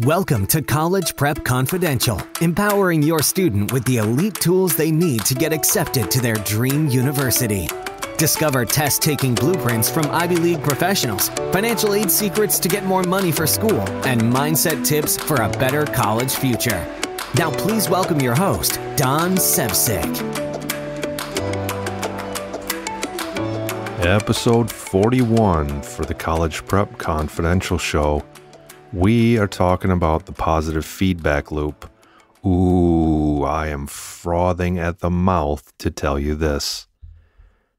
Welcome to College Prep Confidential, empowering your student with the elite tools they need to get accepted to their dream university. Discover test-taking blueprints from Ivy League professionals, financial aid secrets to get more money for school, and mindset tips for a better college future. Now please welcome your host, Don Sevcik. Episode 41 for the College Prep Confidential Show. We are talking about the positive feedback loop. Ooh, I am frothing at the mouth to tell you this.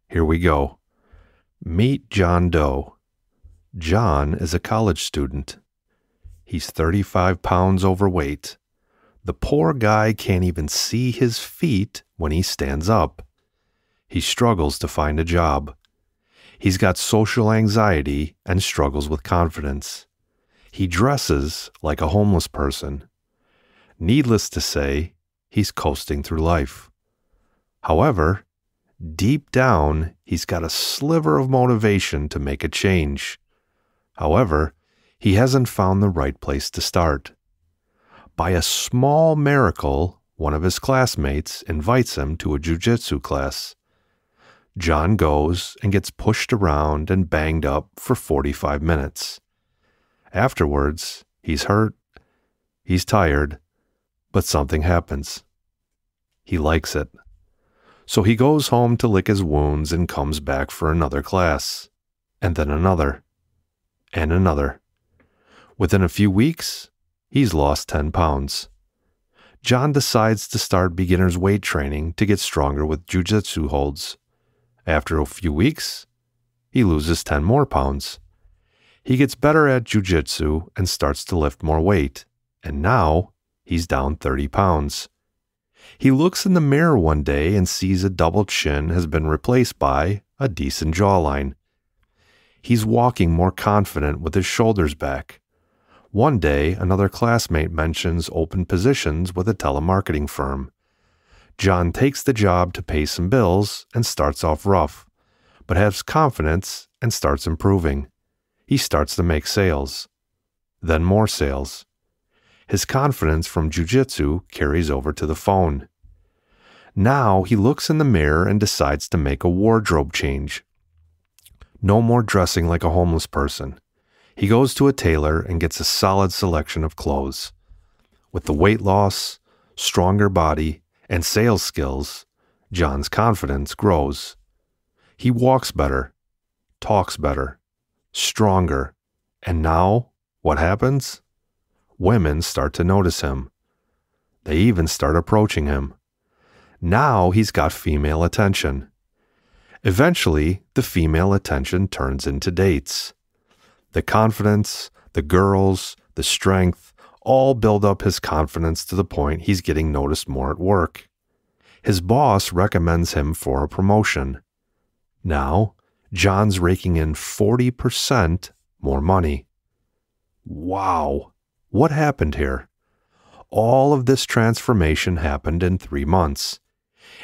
Here we go. Meet John Doe. John is a college student. He's 35 pounds overweight. The poor guy can't even see his feet when he stands up. He struggles to find a job. He's got social anxiety and struggles with confidence. He dresses like a homeless person. Needless to say, he's coasting through life. However, deep down, he's got a sliver of motivation to make a change. However, he hasn't found the right place to start. By a small miracle, one of his classmates invites him to a jiu-jitsu class. John goes and gets pushed around and banged up for 45 minutes. Afterwards, he's hurt, he's tired, but something happens. He likes it. So he goes home to lick his wounds and comes back for another class, and then another, and another. Within a few weeks, he's lost 10 pounds. John decides to start beginner's weight training to get stronger with jiu-jitsu holds. After a few weeks, he loses 10 more pounds. He gets better at jiu-jitsu and starts to lift more weight, and now he's down 30 pounds. He looks in the mirror one day and sees a double chin has been replaced by a decent jawline. He's walking more confident with his shoulders back. One day, another classmate mentions open positions with a telemarketing firm. John takes the job to pay some bills and starts off rough, but has confidence and starts improving. He starts to make sales, then more sales. His confidence from jiu-jitsu carries over to the phone. Now he looks in the mirror and decides to make a wardrobe change. No more dressing like a homeless person. He goes to a tailor and gets a solid selection of clothes. With the weight loss, stronger body, and sales skills, John's confidence grows. He walks better, talks better, stronger, and now, what happens? Women start to notice him. They even start approaching him. Now he's got female attention. Eventually, the female attention turns into dates. The confidence, the girls, the strength, all build up his confidence to the point he's getting noticed more at work. His boss recommends him for a promotion. Now, John's raking in 40% more money. Wow, what happened here? All of this transformation happened in 3 months.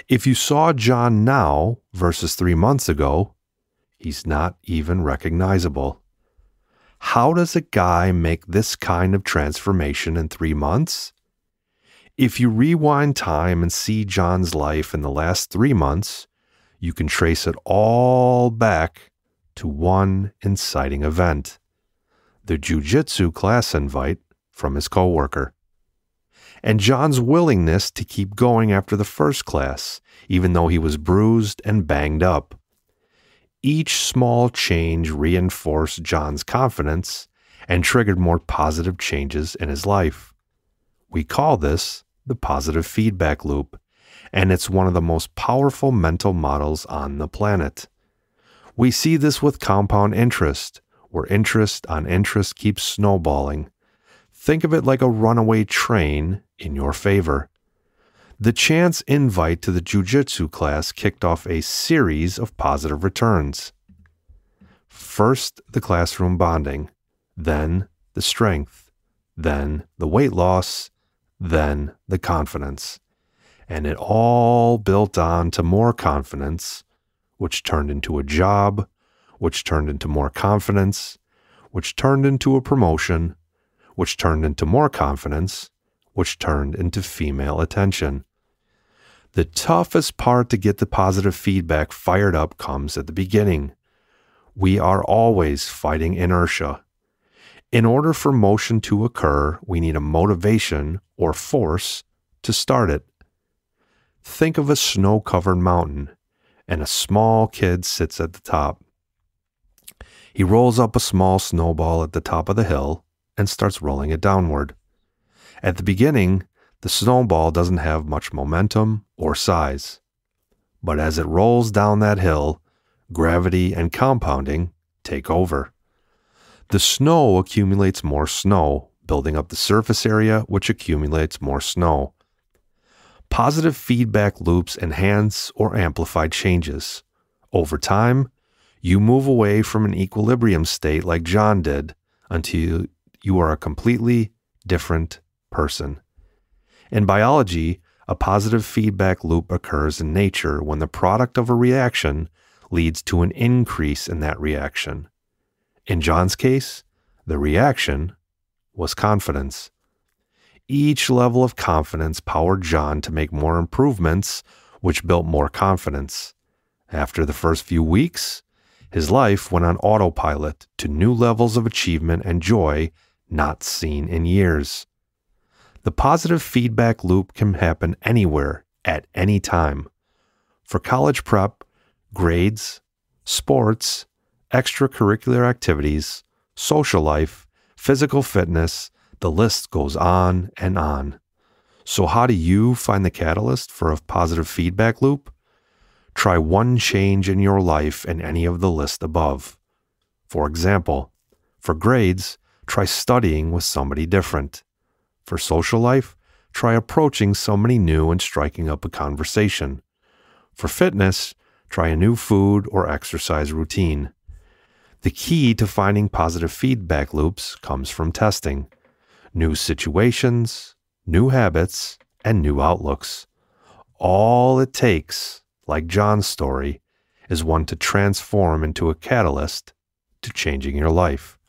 If you saw John now versus 3 months ago, he's not even recognizable. How does a guy make this kind of transformation in 3 months? If you rewind time and see John's life in the last 3 months, you can trace it all back to one inciting event: the jiu-jitsu class invite from his coworker. And John's willingness to keep going after the first class, even though he was bruised and banged up. Each small change reinforced John's confidence and triggered more positive changes in his life. We call this the positive feedback loop, and it's one of the most powerful mental models on the planet. We see this with compound interest, where interest on interest keeps snowballing. Think of it like a runaway train in your favor. The chance invite to the jiu-jitsu class kicked off a series of positive returns. First, the classroom bonding, then the strength, then the weight loss, then the confidence. And it all built on to more confidence, which turned into a job, which turned into more confidence, which turned into a promotion, which turned into more confidence, which turned into female attention. The toughest part to get the positive feedback fired up comes at the beginning. We are always fighting inertia. In order for motion to occur, we need a motivation or force to start it. Think of a snow-covered mountain, and a small kid sits at the top. He rolls up a small snowball at the top of the hill and starts rolling it downward. At the beginning, the snowball doesn't have much momentum or size. But as it rolls down that hill, gravity and compounding take over. The snow accumulates more snow, building up the surface area, which accumulates more snow. Positive feedback loops enhance or amplify changes. Over time, you move away from an equilibrium state like John did until you are a completely different person. In biology, a positive feedback loop occurs in nature when the product of a reaction leads to an increase in that reaction. In John's case, the reaction was confidence. Each level of confidence powered John to make more improvements, which built more confidence. After the first few weeks, his life went on autopilot to new levels of achievement and joy not seen in years. The positive feedback loop can happen anywhere, at any time. For college prep, grades, sports, extracurricular activities, social life, physical fitness, the list goes on and on. So how do you find the catalyst for a positive feedback loop? Try one change in your life in any of the list above. For example, for grades, try studying with somebody different. For social life, try approaching somebody new and striking up a conversation. For fitness, try a new food or exercise routine. The key to finding positive feedback loops comes from testing. New situations, new habits, and new outlooks. All it takes, like John's story, is one to transform into a catalyst to changing your life.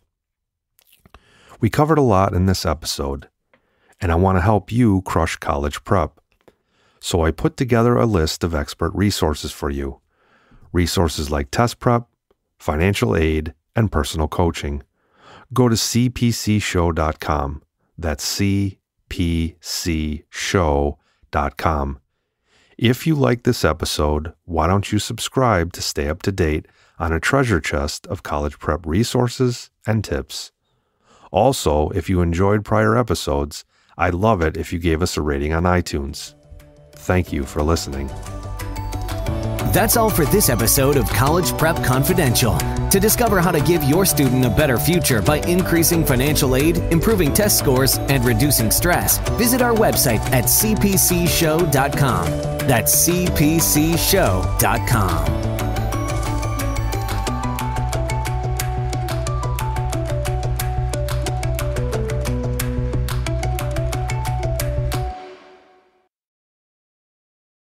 We covered a lot in this episode, and I want to help you crush college prep. So I put together a list of expert resources for you. Resources like test prep, financial aid, and personal coaching. Go to cpcshow.com. That's cpcshow.com. If you like this episode, why don't you subscribe to stay up to date on a treasure chest of college prep resources and tips? Also, if you enjoyed prior episodes, I'd love it if you gave us a rating on iTunes. Thank you for listening. That's all for this episode of College Prep Confidential. To discover how to give your student a better future by increasing financial aid, improving test scores, and reducing stress, visit our website at cpcshow.com. That's cpcshow.com.